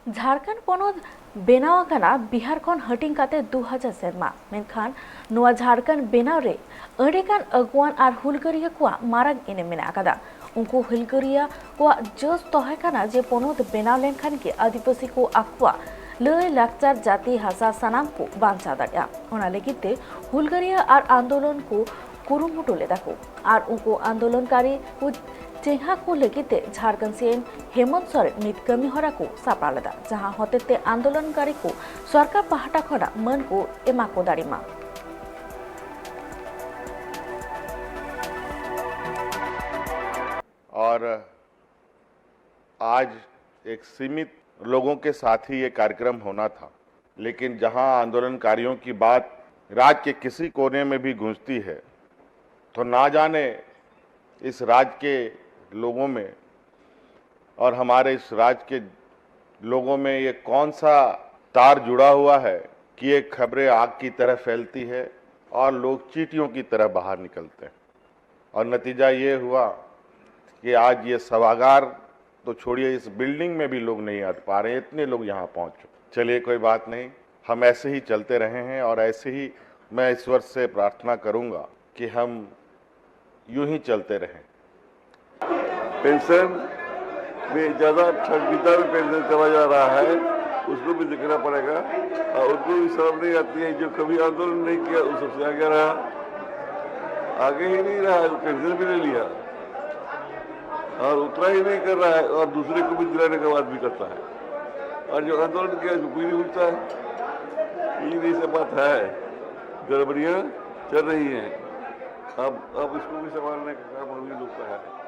झारखंड पनोत बेनाव काना बिहार खन हटिंग काते 2000 सेरमा मेनखान नुआ झारखंड बेनाव रे अडेकान अगुआन आर हुलगरिया कुआ मारग एने मेना आकादा उनको हुलगरिया कुआ जोस तोहे काना जे पनोत बेनाव लेनखान के आदिवासी को आकुआ लय लाक्चर जाति हासा सानाम को बांचा दाड़ा ओना लेगिते हुलगरिया आर आंदोलन को कुरुमुटु लेदा को आर उनको आंदोलनकारी को चेहा को लेगिते झारखंड सीएम हेमंत सोरेन नित कमी हरा को सापड़ा लेदा जहां होतेते आंदोलनकारी को सरकार पहाटा खड़ा मन को एमा को दाड़ीमा और आज एक सीमित लोगों के साथ ही ये कार्यक्रम होना था, लेकिन जहां आंदोलनकारियों की बात राज्य के किसी कोने में भी गूंजती है तो ना जाने इस राज्य के लोगों में और हमारे इस राज्य के लोगों में ये कौन सा तार जुड़ा हुआ है कि ये खबरें आग की तरह फैलती है और लोग चींटियों की तरह बाहर निकलते हैं। और नतीजा ये हुआ कि आज ये सभागार तो छोड़िए, इस बिल्डिंग में भी लोग नहीं आ पा रहे, इतने लोग यहाँ पहुँच चुके। चलिए कोई बात नहीं, हम ऐसे ही चलते रहे हैं और ऐसे ही मैं ईश्वर से प्रार्थना करूँगा कि हम यूं ही चलते रहें। पेंशन में ज़्यादा ठगीदार में पेंशन चला जा रहा है, उसको भी देखना पड़ेगा और उनको भी शर्म नहीं आती है। जो कभी आंदोलन नहीं किया उस सबसे आगे रहा, आगे ही नहीं रहा, पेंशन भी नहीं लिया और उतना ही नहीं कर रहा है और दूसरे को भी दिलाने का बात भी करता है। और जो आंदोलन किया उसको कोई नहीं उठता है। ये सब बात है, गड़बड़ियाँ चल रही हैं। अब इसको भी संभालने का काम हम ही लोग का है।